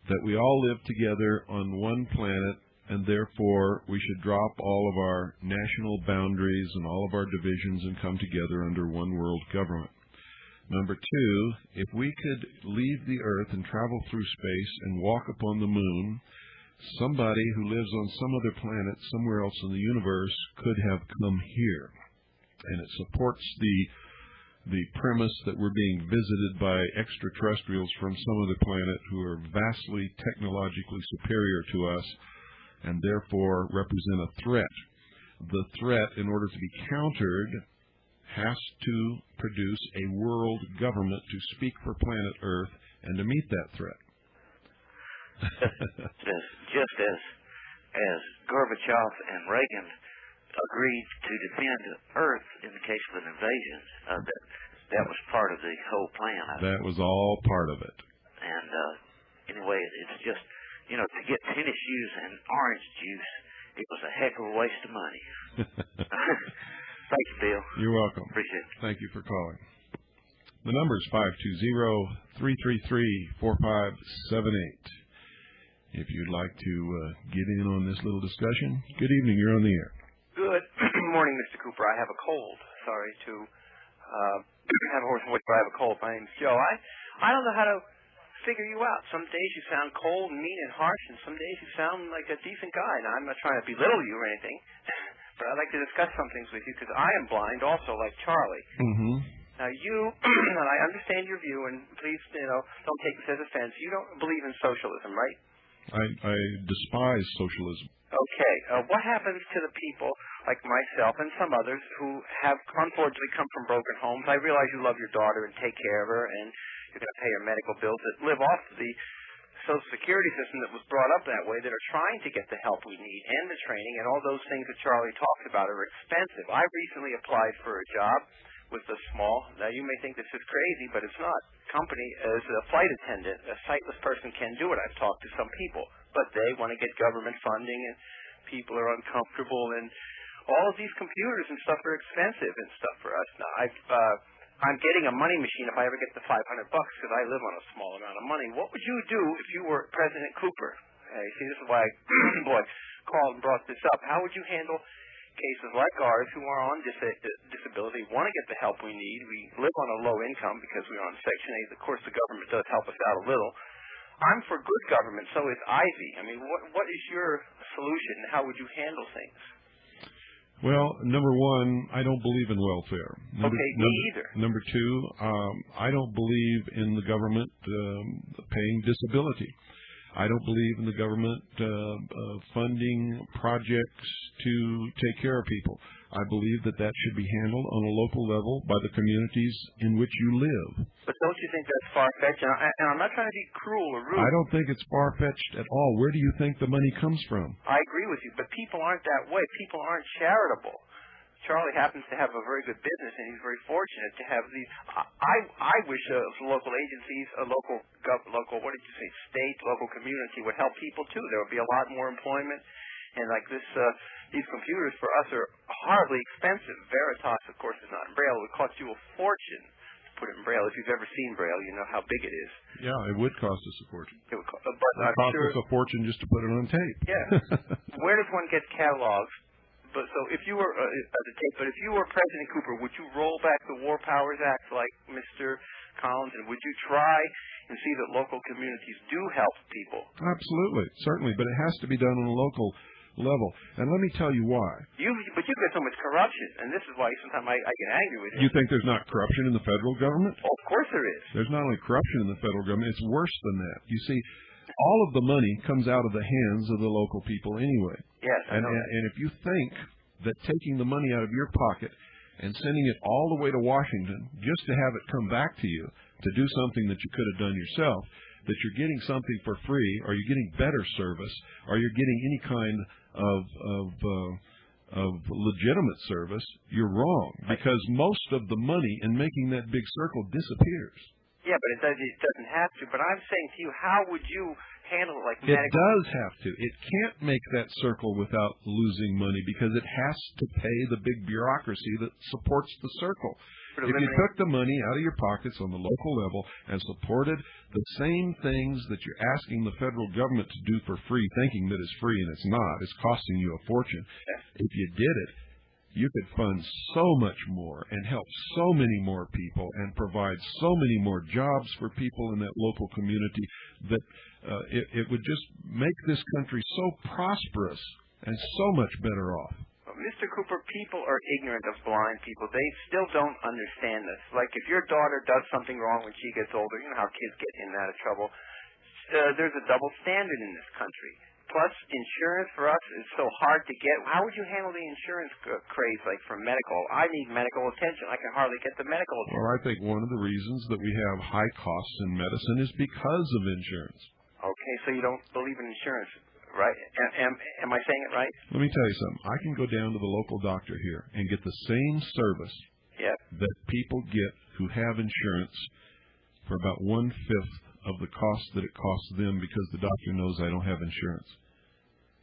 S3: that we all live together on one planet, and therefore we should drop all of our national boundaries and all of our divisions and come together under one world government. Number two, if we could leave the Earth and travel through space and walk upon the moon, somebody who lives on some other planet somewhere else in the universe could have come here. And it supports the premise that we're being visited by extraterrestrials from some other planet who are vastly technologically superior to us and therefore represent a threat. The threat, in order to be countered, has to produce a world government to speak for planet Earth and to meet that threat.
S8: Just as Gorbachev and Reagan agreed to defend Earth in the case of an invasion, that was part of the whole plan.
S3: That was all part of it.
S8: And anyway, it's just, to get tennis shoes and orange juice, it was a heck of a waste of money. Thanks, Bill.
S3: You're welcome.
S8: Appreciate it.
S3: Thank you for calling. The number is 520-333-4578. If you'd like to get in on this little discussion. Good evening. You're on the air.
S9: Good morning, Mr. Cooper. I have a cold. Sorry to have a hoarse voice, but I have a cold. My name's Joe. I don't know how to figure you out. Some days you sound cold and mean and harsh, and some days you sound like a decent guy. Now, I'm not trying to belittle you or anything, but I'd like to discuss some things with you because I am blind also, like Charlie.
S3: Mm-hmm.
S9: Now, you, and I understand your view, and please, don't take this as offense. You don't believe in socialism, right?
S3: I despise socialism.
S9: Okay. What happens to the people like myself and some others who have unfortunately come from broken homes? I realize you love your daughter and take care of her, and you're going to pay her medical bills that live off the Social Security system that was brought up that way, that are trying to get the help we need and the training, and all those things that Charlie talked about are expensive. I recently applied for a job with a small, now you may think this is crazy, but it's not, company as a flight attendant. A sightless person can do it. I've talked to some people, but they want to get government funding, and people are uncomfortable, and all of these computers and stuff are expensive and stuff for us. Now, I'm getting a money machine if I ever get the $500 because I live on a small amount of money. What would you do if you were President Cooper? See, this is why I called and brought this up. How would you handle cases like ours who are on disability, want to get the help we need? We live on a low income because we're on Section 8. Of course, the government does help us out a little. I'm for good government, so is Ivy. I mean, what is your solution? How would you handle things?
S3: Well, number one, I don't believe in welfare.
S9: Me either.
S3: Number two, I don't believe in the government paying disability. I don't believe in the government funding projects to take care of people. I believe that should be handled on a local level by the communities in which you live.
S9: But don't you think that's far-fetched? And I'm not trying to be cruel or rude.
S3: I don't think it's far-fetched at all. Where do you think the money comes from?
S9: I agree with you, but people aren't that way. People aren't charitable. Charlie happens to have a very good business, and he's very fortunate to have these. I wish local agencies, local, what did you say, state, local community would help people too. There would be a lot more employment, and like this, these computers for us are horribly expensive. Veritas, of course, is not in Braille. It would cost you a fortune to put it in Braille. If you've ever seen Braille, you know how big it is.
S3: Yeah, it would cost us a fortune.
S9: It would cost
S3: us a fortune just to put it on tape.
S9: Yeah. Where does one get catalogs? But so if you were if you were President Cooper, would you roll back the War Powers Act like Mr. Collins, and would you try and see that local communities do help people?
S3: Absolutely, certainly, but it has to be done on a local level. And let me tell you why.
S9: But you get so much corruption, and this is why sometimes I get angry with you.
S3: You think there's not corruption in the federal government?
S9: Oh, of course there is.
S3: There's not only corruption in the federal government, it's worse than that. You see, all of the money comes out of the hands of the local people anyway.
S9: Yes, I know
S3: and if you think that taking the money out of your pocket and sending it all the way to Washington just to have it come back to you to do something that you could have done yourself, that you're getting something for free, or you're getting better service, or you're getting any kind of legitimate service, you're wrong, because most of the money in making that big circle disappears.
S9: Yeah, but it doesn't have to. But I'm saying to you, how would you handle it like
S3: medical? It does have to. It can't make that circle without losing money, because it has to pay the big bureaucracy that supports the circle. If you took the money out of your pockets on the local level and supported the same things that you're asking the federal government to do for free, thinking that it's free and it's not, it's costing you a fortune. If you did it, you could fund so much more and help so many more people and provide so many more jobs for people in that local community that it would just make this country so prosperous and so much better off.
S9: Mr. Cooper, people are ignorant of blind people. They still don't understand this. Like if your daughter does something wrong when she gets older, you know how kids get in and out of trouble, there's a double standard in this country. Plus, insurance for us is so hard to get. How would you handle the insurance craze, like for medical? I need medical attention. I can hardly get the medical attention.
S3: Well, I think one of the reasons that we have high costs in medicine is because of insurance.
S9: Okay, so you don't believe in insurance, right? Am I saying it right?
S3: Let me tell you something. I can go down to the local doctor here and get the same service that people get who have insurance for about 1/5 of the cost that it costs them, because the doctor knows I don't have insurance.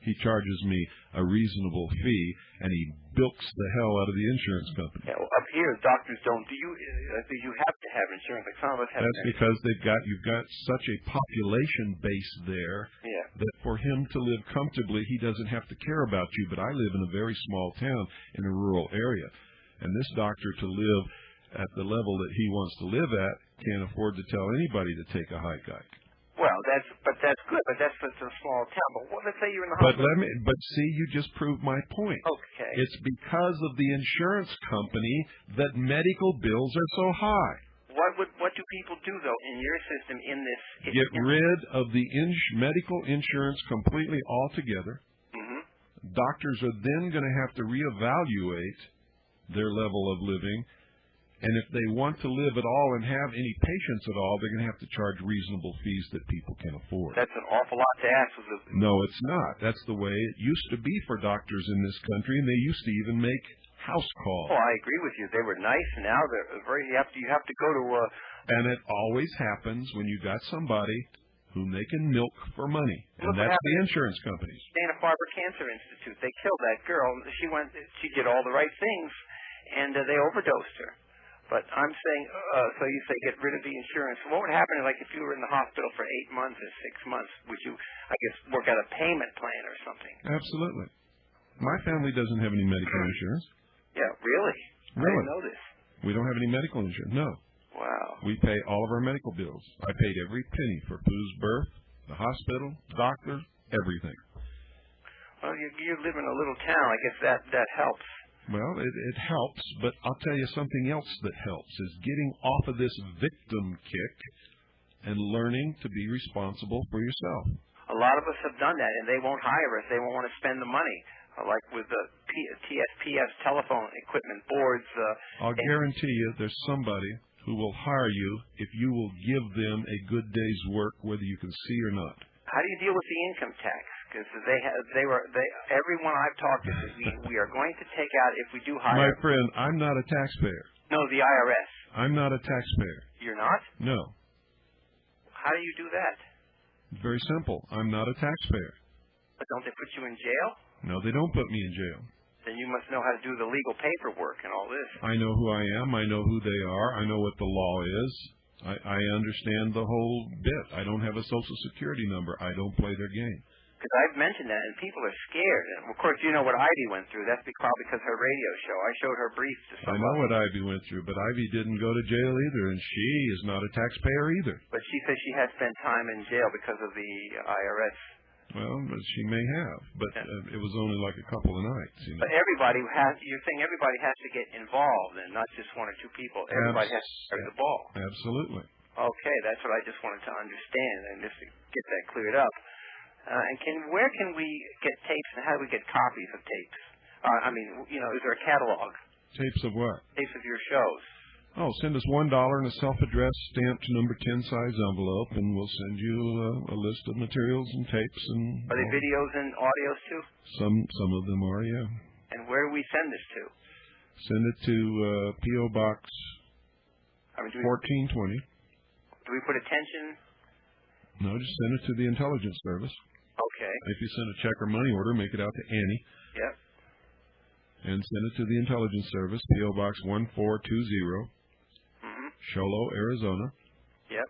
S3: He charges me a reasonable fee, and he bilks the hell out of the insurance company.
S9: Yeah, well, up here, doctors don't. Do you have to have insurance? Like some of us have.
S3: That's because you've got such a population base there that for him to live comfortably, he doesn't have to care about you. But I live in a very small town in a rural area, and this doctor, to live at the level that he wants to live at, can't afford to tell anybody to take a hike.
S9: Well, that's good, but that's such a small town. But let's say you're in the hospital.
S3: But see, you just proved my point.
S9: Okay.
S3: It's because of the insurance company that medical bills are so high.
S9: What do people do though in your system in this?
S3: Get rid of the medical insurance completely altogether.
S9: Mm-hmm.
S3: Doctors are then going to have to reevaluate their level of living. And if they want to live at all and have any patients at all, they're going to have to charge reasonable fees that people can afford.
S9: That's an awful lot to ask.
S3: No, it's not. That's the way it used to be for doctors in this country, and they used to even make house call.
S9: Oh, I agree with you. They were nice. Now they're very. You have to go to.
S3: And it always happens when you got somebody whom they can milk for money, and that's the insurance companies.
S9: Dana-Farber Cancer Institute. They killed that girl. She did all the right things, and they overdosed her. But I'm saying, so you say get rid of the insurance. What would happen, like, if you were in the hospital for 8 months or 6 months? Would you, I guess, work out a payment plan or something?
S3: Absolutely. My family doesn't have any medical insurance.
S9: Yeah, really? I didn't know this.
S3: We don't have any medical insurance, no.
S9: Wow.
S3: We pay all of our medical bills. I paid every penny for Pooh's birth, the hospital, doctor, everything.
S9: Well, you live in a little town. I guess that helps.
S3: Well, it helps, but I'll tell you something else that helps is getting off of this victim kick and learning to be responsible for yourself.
S9: A lot of us have done that, and they won't hire us. They won't want to spend the money. Like with the TSPS telephone equipment boards.
S3: I'll guarantee you there's somebody who will hire you if you will give them a good day's work, whether you can see or not.
S9: How do you deal with the income tax? Because everyone I've talked to says we are going to take out if we do hire.
S3: My friend, I'm not a taxpayer.
S9: No, the IRS.
S3: I'm not a taxpayer.
S9: You're not?
S3: No.
S9: How do you do that?
S3: Very simple. I'm not a taxpayer.
S9: But don't they put you in jail?
S3: No, they don't put me in jail.
S9: Then you must know how to do the legal paperwork and all this.
S3: I know who I am. I know who they are. I know what the law is. I understand the whole bit. I don't have a Social Security number. I don't play their game.
S9: Because I've mentioned that, and people are scared. And, of course, you know what Ivy went through. That's probably because her radio show. I showed her brief to somebody.
S3: I know what Ivy went through, but Ivy didn't go to jail either, and she is not a taxpayer either.
S9: But she says she has spent time in jail because of the IRS.
S3: Well, she may have, but it was only like a couple of nights. You know?
S9: But you're saying everybody has to get involved, and not just one or two people. Everybody has to carry the ball.
S3: Absolutely.
S9: Okay, that's what I just wanted to understand, and just to get that cleared up. And where can we get tapes, and how do we get copies of tapes? Is there a catalog?
S3: Tapes of what?
S9: Tapes of your shows.
S3: Oh, send us $1 in a self-addressed stamped number 10 size envelope, and we'll send you a list of materials and tapes. And
S9: are they videos and audios too?
S3: Some of them are, yeah.
S9: And where do we send this to?
S3: Send it to P.O. Box 1420.
S9: Do we put attention?
S3: No, just send it to the Intelligence Service.
S9: Okay.
S3: If you send a check or money order, make it out to Annie.
S9: Yep.
S3: And send it to the Intelligence Service, P.O. Box 1420. Sholo, Arizona.
S9: Yep.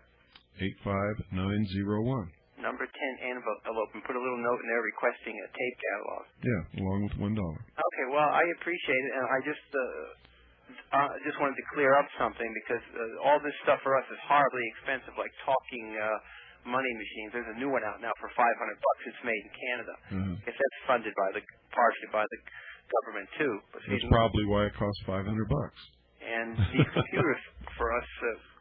S3: 85901.
S9: Number 10 envelope, and put a little note in there requesting a tape catalog.
S3: Yeah, along with $1.
S9: Okay, well, I appreciate it, and I just wanted to clear up something, because all this stuff for us is horribly expensive, like talking money machines. There's a new one out now for $500. It's made in Canada.
S3: Mm-hmm.
S9: I guess that's funded partially by the government too. But
S3: that's probably why it costs $500.
S9: And these computers for us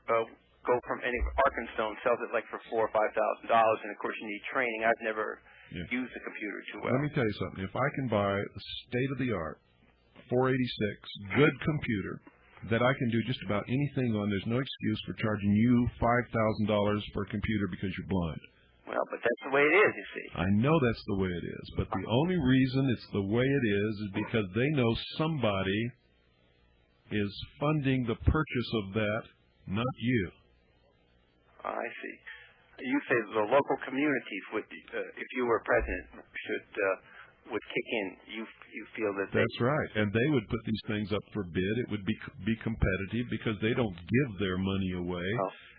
S9: go from Arkenstone sells it like for $4,000 or $5,000, and of course you need training. I've never used the computer too well.
S3: Let me tell you something. If I can buy a state-of-the-art 486 good computer that I can do just about anything on, there's no excuse for charging you $5,000 for a computer because you're blind.
S9: Well, but that's the way it is, you see.
S3: I know that's the way it is, but the only reason it's the way it is because they know somebody is funding the purchase of that, not you.
S9: I see. You say the local communities would, if you were president, would kick in. You feel that
S3: that's right, and they would put these things up for bid. It would be competitive because they don't give their money away,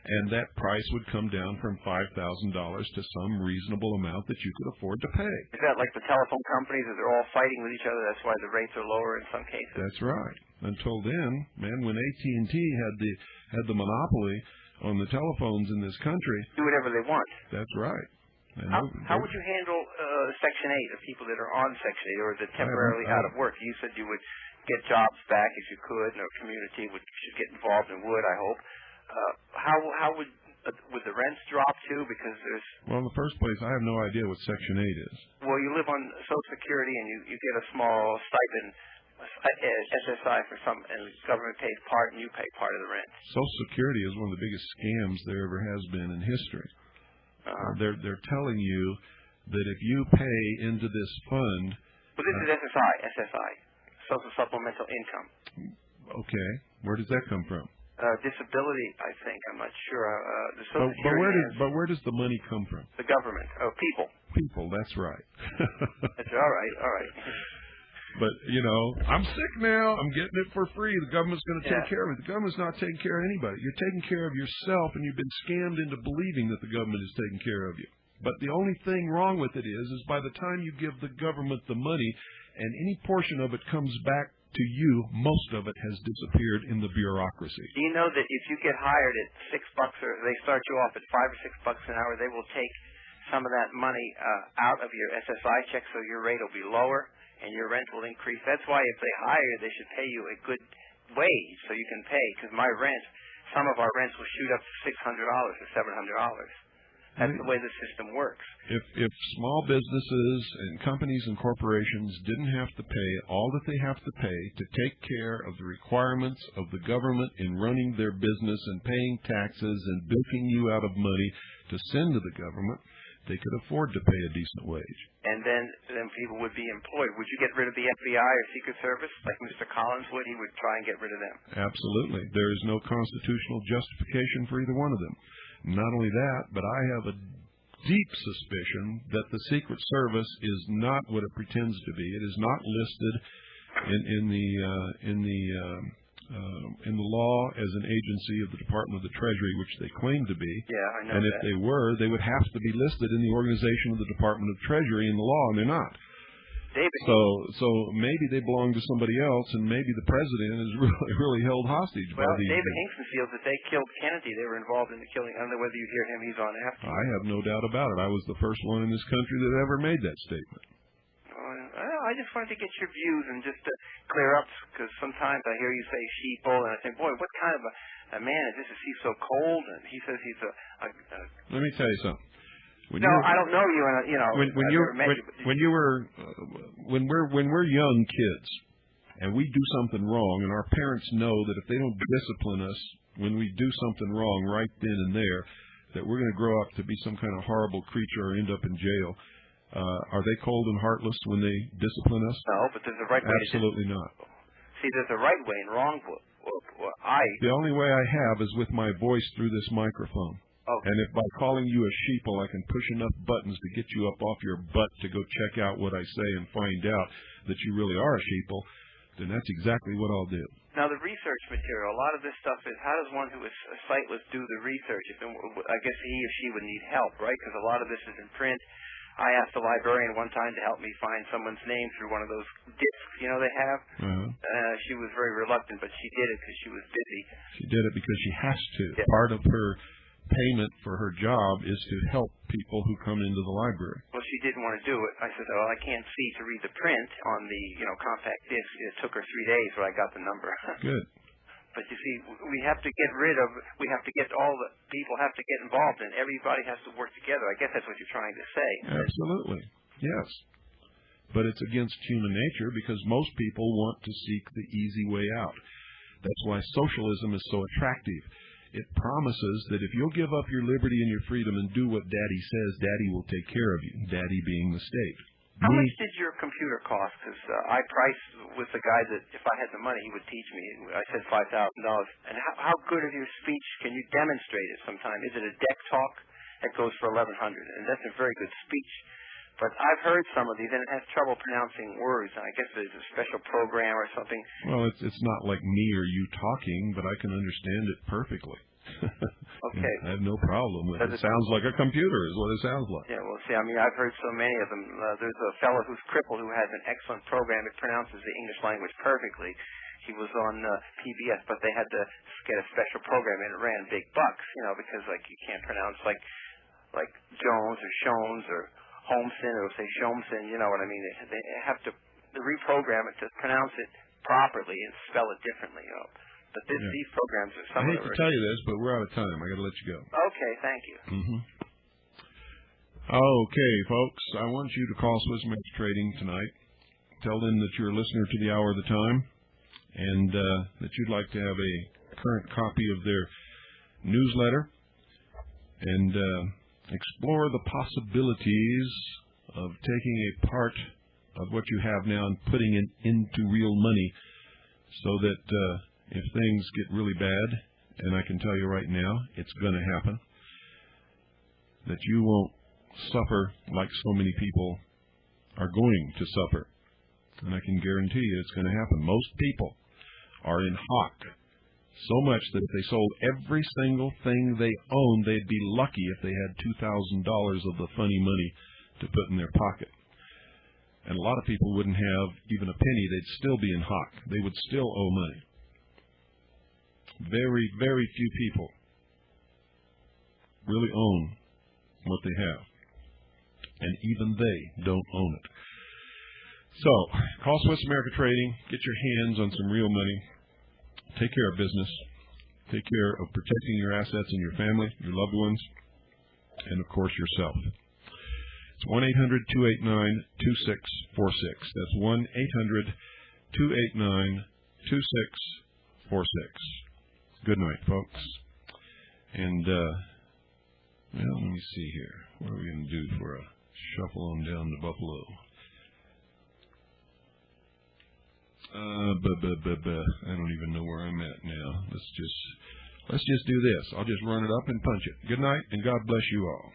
S3: and that price would come down from $5,000 to some reasonable amount that you could afford to pay.
S9: Is that like the telephone companies? That they're all fighting with each other? That's why the rates are lower in some cases.
S3: That's right. Until then, man, when AT&T had the monopoly on the telephones in this country,
S9: do whatever they want.
S3: That's right.
S9: How would you handle Section 8 of people that are on Section 8 or that temporarily out of work? You said you would get jobs back if you could, and our community should get involved and would, I hope. How would the rents drop too? Because there's...
S3: Well, in the first place, I have no idea what Section 8 is.
S9: Well, you live on Social Security and you get a small stipend, SSI for some, and the government pays part and you pay part of the rent.
S3: Social Security is one of the biggest scams there ever has been in history. They're telling you that if you pay into this fund...
S9: Well, this is SSI, social supplemental income.
S3: Okay. Where does that come from?
S9: Disability, I think. I'm not sure. The
S3: But,
S9: Social Security
S3: but where does the money come from?
S9: the government. Oh, people.
S3: People, that's right.
S9: That's all right. All right.
S3: But, you know, I'm sick now. I'm getting it for free. The government's going to take care of it. The government's not taking care of anybody. You're taking care of yourself, and you've been scammed into believing that the government is taking care of you. But the only thing wrong with it is by the time you give the government the money and any portion of it comes back to you, most of it has disappeared in the bureaucracy.
S9: Do you know that if you get hired at $6 or they start you off at $5 or $6 an hour, they will take some of that money out of your SSI check so your rate will be lower and your rent will increase? That's why if they hire you, they should pay you a good wage so you can pay. Because my rent, some of our rents will shoot up to $600 or $700. That's the way the system works.
S3: If small businesses and companies and corporations didn't have to pay all that they have to pay to take care of the requirements of the government in running their business and paying taxes and bilking you out of money to send to the government, they could afford to pay a decent wage.
S9: And then people would be employed. Would you get rid of the FBI or Secret Service like Mr. Collins would? He would try and get rid of them.
S3: Absolutely. There is no constitutional justification for either one of them. Not only that, but I have a deep suspicion that the Secret Service is not what it pretends to be. It is not listed in the law as an agency of the Department of the Treasury, which they claim to be.
S9: Yeah, I know.
S3: And if they were, they would have to be listed in the organization of the Department of Treasury in the law, and they're not.
S9: David.
S3: So maybe they belong to somebody else, and maybe the president is really held hostage by these.
S9: David Hinkson feels that they killed Kennedy. They were involved in the killing. I don't know whether you hear him. He's on after.
S3: I have no doubt about it. I was the first one in this country that ever made that statement.
S9: I just wanted to get your views and just to clear up, because sometimes I hear you say sheeple, and I think, boy, what kind of a man is this? Is he so cold? And he says he's a
S3: Let me tell you something.
S9: I don't know you, and
S3: when we're young kids and we do something wrong, and our parents know that if they don't discipline us when we do something wrong right then and there, that we're going to grow up to be some kind of horrible creature or end up in jail. Are they cold and heartless when they discipline us?
S9: No, but there's a right way.
S3: Absolutely not.
S9: See, there's a right way and wrong way.
S3: The only way I have is with my voice through this microphone.
S9: Okay.
S3: And if by calling you a sheeple I can push enough buttons to get you up off your butt to go check out what I say and find out that you really are a sheeple, then that's exactly what I'll do.
S9: Now, the research material, a lot of this stuff is, how does one who is sightless do the research? I guess he or she would need help, right? Because a lot of this is in print. I asked the librarian one time to help me find someone's name through one of those discs, they have. She was very reluctant, but she did it because she was busy.
S3: She did it because she has to.
S9: Yeah.
S3: Part of her payment for her job is to help people who come into the library.
S9: Well, she didn't want to do it. I said, well, I can't see to read the print on the, compact disc. It took her 3 days, but I got the number.
S3: Good.
S9: But you see, we have to get all the people have to get involved, and everybody has to work together. I guess that's what you're trying to say.
S3: Absolutely. Yes. But it's against human nature because most people want to seek the easy way out. That's why socialism is so attractive. It promises that if you'll give up your liberty and your freedom and do what Daddy says, Daddy will take care of you, Daddy being the state.
S9: How much did your computer cost? Because I priced with the guy that if I had the money, he would teach me. I said $5,000. And how good of your speech can you demonstrate it sometime? Is it a deck talk that goes for $1,100? And that's a very good speech. But I've heard some of these, and it has trouble pronouncing words. And I guess there's a special program or something.
S3: Well, it's not like me or you talking, but I can understand it perfectly.
S9: Okay.
S3: I have no problem with it. It sounds like a computer is what it sounds like.
S9: Yeah, well, see, I've heard so many of them. There's a fellow who's crippled who has an excellent program. It pronounces the English language perfectly. He was on PBS, but they had to get a special program, and it ran big bucks, because, you can't pronounce, like Jones or Shones or Holmeson, or say Shomson, you know what I mean? They have to reprogram it to pronounce it properly and spell it differently, But these programs are some of
S3: I hate to tell you this, but we're out of time. I got to let you go.
S9: Okay, thank you.
S3: Okay, folks, I want you to call Swissmax Trading tonight. Tell them that you're a listener to the Hour of the Time and that you'd like to have a current copy of their newsletter and explore the possibilities of taking a part of what you have now and putting it into real money so that if things get really bad, and I can tell you right now, it's going to happen, that you won't suffer like so many people are going to suffer. And I can guarantee you it's going to happen. Most people are in hock so much that if they sold every single thing they owned, they'd be lucky if they had $2,000 of the funny money to put in their pocket. And a lot of people wouldn't have even a penny. They'd still be in hock. They would still owe money. Very, very few people really own what they have. And even they don't own it. So, call Swiss America Trading. Get your hands on some real money. Take care of business. Take care of protecting your assets and your family, your loved ones, and, of course, yourself. It's 1-800-289-2646. That's 1-800-289-2646. Good night, folks. And, well, let me see here. What are we going to do for a shuffle on down to Buffalo? I don't even know where I'm at now. Let's just do this. I'll just run it up and punch it. Good night, and God bless you all.